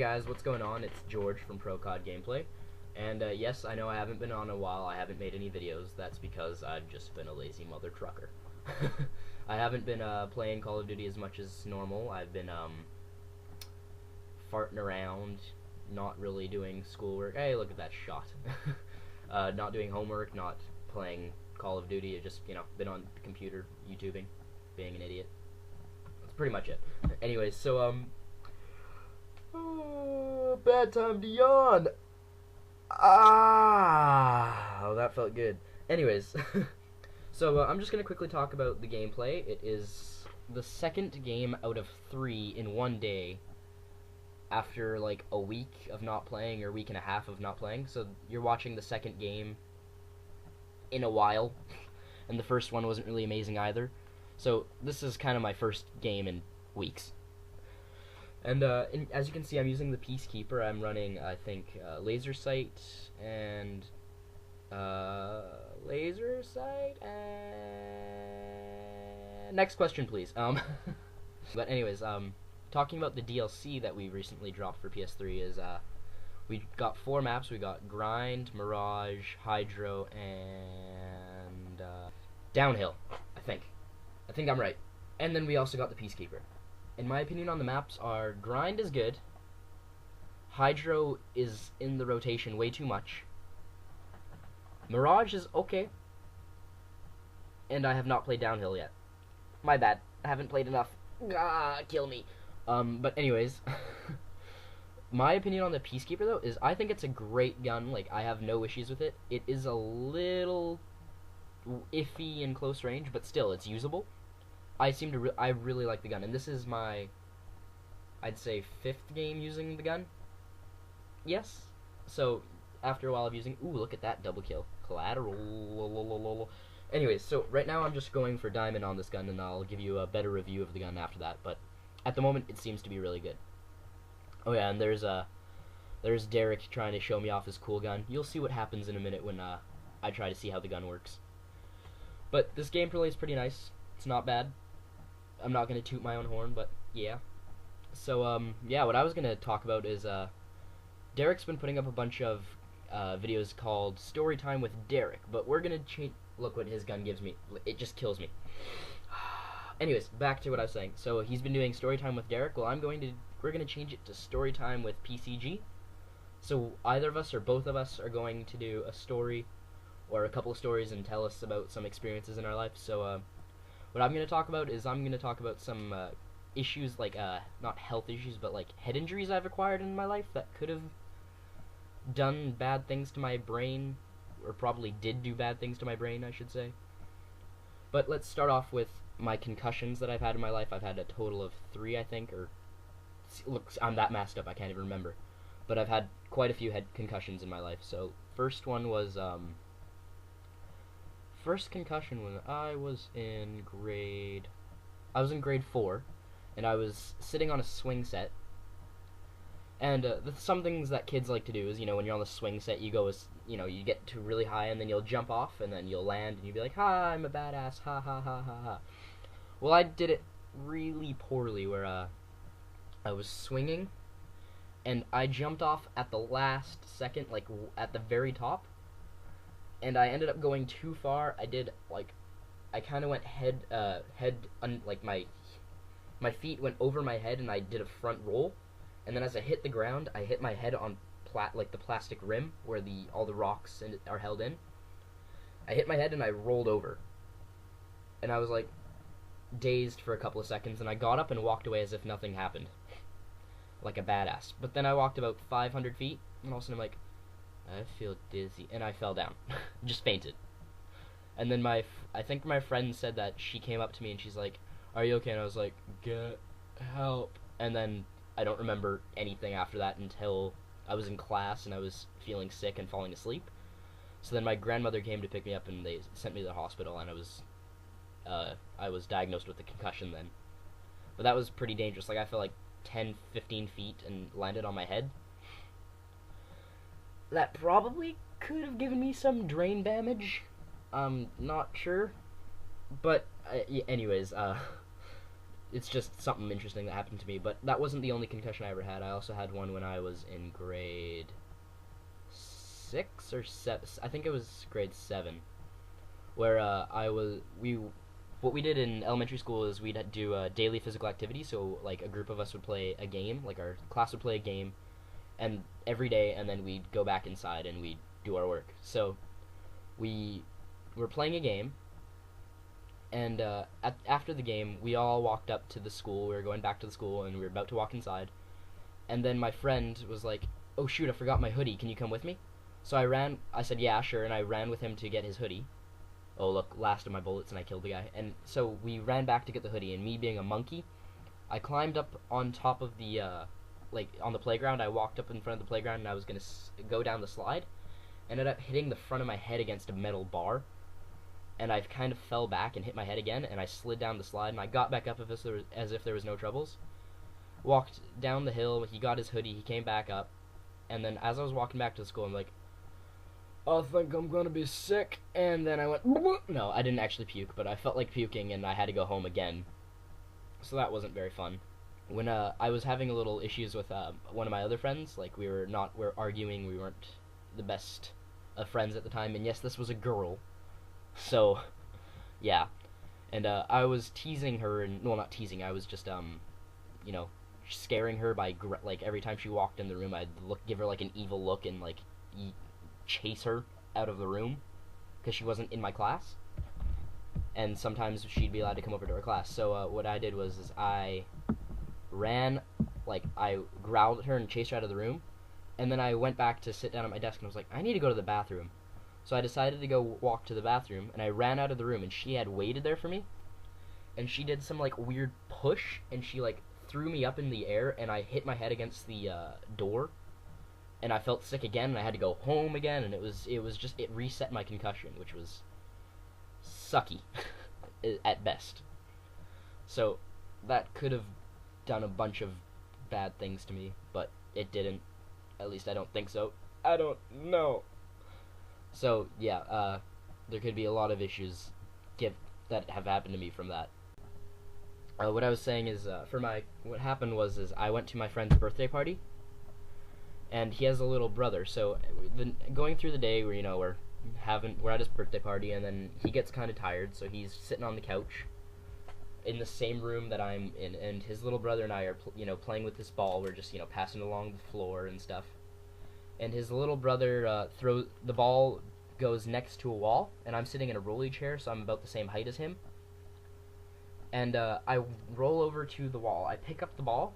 guys, what's going on? It's George from Procodgameplay, and yes, I know I haven't been on a while. I haven't made any videos. That's because I've just been a lazy mother trucker. I haven't been playing Call of Duty as much as normal. I've been farting around, not really doing schoolwork. Hey, look at that shot. Not doing homework, not playing Call of Duty. Just, been on the computer, YouTubing, being an idiot. That's pretty much it. Anyways, so bad time to yawn. That felt good. Anyways, so I'm just gonna quickly talk about the gameplay. It is the second game out of 3 in one day after like a week of not playing, or a week and a half of not playing. So you're watching the second game in a while, and the first one wasn't really amazing either. So this is kind of my first game in weeks. And as you can see, I'm using the Peacekeeper. I'm running, I think, laser sight and next question, please. But anyways, talking about the DLC that we recently dropped for PS3 is we got 4 maps. We got Grind, Mirage, Hydro, and Downhill. I think I'm right. And then we also got the Peacekeeper. In my opinion on the maps are Grind is good, Hydro is in the rotation way too much, Mirage is okay, and I have not played Downhill yet. My bad, I haven't played enough. Kill me. But anyways, my opinion on the Peacekeeper though is I think it's a great gun. Like, I have no issues with it. It is a little iffy in close range, but still it's usable. I really like the gun, and this is my, I'd say, 5th game using the gun. Yes. So after a while of using, look at that double kill, collateral. Anyways, so right now I'm just going for diamond on this gun, and I'll give you a better review of the gun after that. But at the moment, it seems to be really good. Oh yeah, and there's Derek trying to show me off his cool gun. You'll see what happens in a minute when I try to see how the gun works. But this gameplay is pretty nice. It's not bad. I'm not going to toot my own horn, but yeah. So, yeah, what I was going to talk about is, Derek's been putting up a bunch of videos called Storytime with Derek, but we're going to change. Look what his gun gives me. It just kills me. Anyways, back to what I was saying. So, he's been doing Storytime with Derek. Well, we're going to change it to Storytime with PCG. So, either of us or both of us are going to do a story or a couple of stories and tell us about some experiences in our life. So, what I'm going to talk about is I'm going to talk about some issues, like, not health issues, but, like, head injuries I've acquired in my life that could have done bad things to my brain, or probably did do bad things to my brain, I should say. But let's start off with my concussions that I've had in my life. I've had a total of 3, I think, or, look, I'm that messed up, I can't even remember. But I've had quite a few head concussions in my life. So, first one was, first concussion when I was in grade 4, and I was sitting on a swing set, and some things that kids like to do is, when you're on the swing set, you go you get to really high, and then you'll jump off, and then you'll land, and you'll be like, ha, I'm a badass, ha ha ha ha ha. Well, I did it really poorly, where I was swinging, and I jumped off at the last second, like, at the very top, and I ended up going too far. I kind of went like my feet went over my head, and I did a front roll, and then as I hit the ground, I hit my head on the plastic rim where all the rocks are held in. I hit my head and I rolled over, and I was like dazed for a couple of seconds, and I got up and walked away as if nothing happened, like a badass. But then I walked about 500 feet, and all of a sudden I'm like, I feel dizzy, and I fell down. Just fainted. And then I think my friend said that she came up to me and she's like, are you okay? And I was like, get help. And then I don't remember anything after that until I was in class and I was feeling sick and falling asleep. So then my grandmother came to pick me up, and they sent me to the hospital, and I was diagnosed with a concussion then. But that was pretty dangerous. Like, I fell like 10, 15 feet and landed on my head. That probably could have given me some brain damage. I'm not sure. But, anyways, it's just something interesting that happened to me. But that wasn't the only concussion I ever had. I also had one when I was in grade 6 or 7. I think it was grade 7, where what we did in elementary school is we'd do a daily physical activity. So like a group of us would play a game, like our class would play a game, and every day, and then we'd go back inside and we'd do our work. So we were playing a game, and after the game, we all walked up to the school. We were going back to the school, and we were about to walk inside, and then my friend was like, "Oh shoot, I forgot my hoodie. Can you come with me?" So I said, "Yeah, sure," and I ran with him to get his hoodie. Oh look, last of my bullets, and I killed the guy. And so we ran back to get the hoodie, and me being a monkey, I climbed up on top of the, on the playground. I walked up in front of the playground, and I was going to go down the slide. Ended up hitting the front of my head against a metal bar, and I kind of fell back and hit my head again, and I slid down the slide, and I got back up as if there was no troubles. Walked down the hill, he got his hoodie, he came back up, and then as I was walking back to the school, I'm like, I think I'm gonna be sick, and then I went, no, I didn't actually puke, but I felt like puking, and I had to go home again, so that wasn't very fun. When I was having a little issues with one of my other friends, like we were arguing, we weren't the best of friends at the time, and yes, this was a girl, so, yeah, and I was teasing her, and, well, not teasing, I was just, scaring her by, every time she walked in the room, I'd give her, an evil look, and, chase her out of the room because she wasn't in my class, and sometimes she'd be allowed to come over to our class. So what I did was I ran, I growled at her and chased her out of the room, and then I went back to sit down at my desk and I was like, I need to go to the bathroom. So I decided to go walk to the bathroom, and I ran out of the room, and she had waited there for me, and she did some weird push, and she threw me up in the air, and I hit my head against the door, and I felt sick again, and I had to go home again, and it reset my concussion, which was sucky at best. So that could have done a bunch of bad things to me, but it didn't. At least I don't think so. I don't know. So yeah, there could be a lot of issues that have happened to me from that. What I was saying is, what happened was I went to my friend's birthday party, and he has a little brother. So going through the day, we're at his birthday party, and then he gets kind of tired, so he's sitting on the couch in the same room that I'm in, and his little brother and I are playing with this ball. We're just passing along the floor and stuff, and his little brother throws the ball, goes next to a wall, and I'm sitting in a rolly chair, so I'm about the same height as him, and I roll over to the wall. I pick up the ball,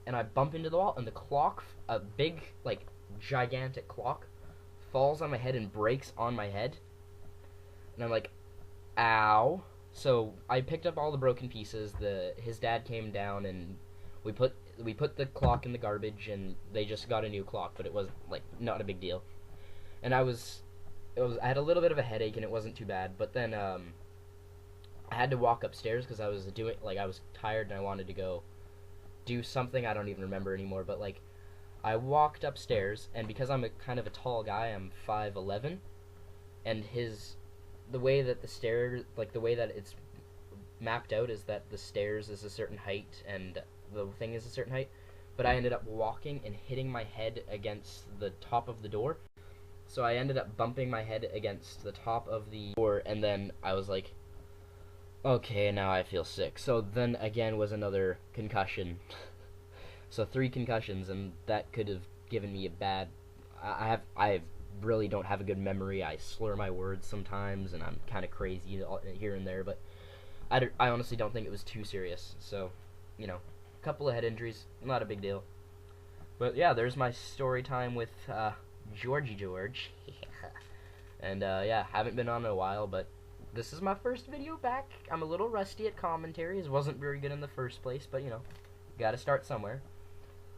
and I bump into the wall, and the clock, a big, gigantic clock, falls on my head and breaks on my head, and I'm like, ow. So I picked up all the broken pieces. His dad came down, and we put the clock in the garbage, and they just got a new clock, but it was not a big deal. And I had a little bit of a headache, and it wasn't too bad, but then I had to walk upstairs because I was I was tired, and I wanted to go do something. I don't even remember anymore, but I walked upstairs, and because I'm kind of a tall guy, I'm 5'11", and the way that the stairs, the way that it's mapped out is that the stairs is a certain height and the thing is a certain height, but I ended up walking and hitting my head against the top of the door, so I ended up bumping my head against the top of the door, and then I was like, okay, now I feel sick. So then again was another concussion. So 3 concussions, and that could have given me a bad. I really don't have a good memory. I slur my words sometimes, and I'm kind of crazy here and there. But I honestly don't think it was too serious. So, a couple of head injuries, not a big deal. But yeah, there's my story time with Georgie George. And yeah, haven't been on in a while, but this is my first video back. I'm a little rusty at commentaries. Wasn't very good in the first place, but gotta start somewhere.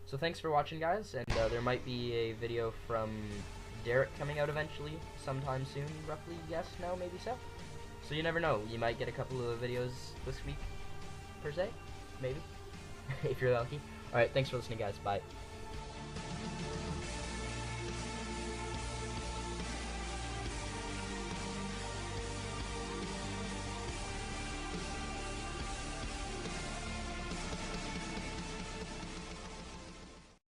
So thanks for watching, guys, and there might be a video from Derek coming out eventually, sometime soon, roughly, yes, no, maybe so. So you never know, you might get a couple of videos this week, per se, maybe, if you're lucky. Alright, thanks for listening, guys, bye.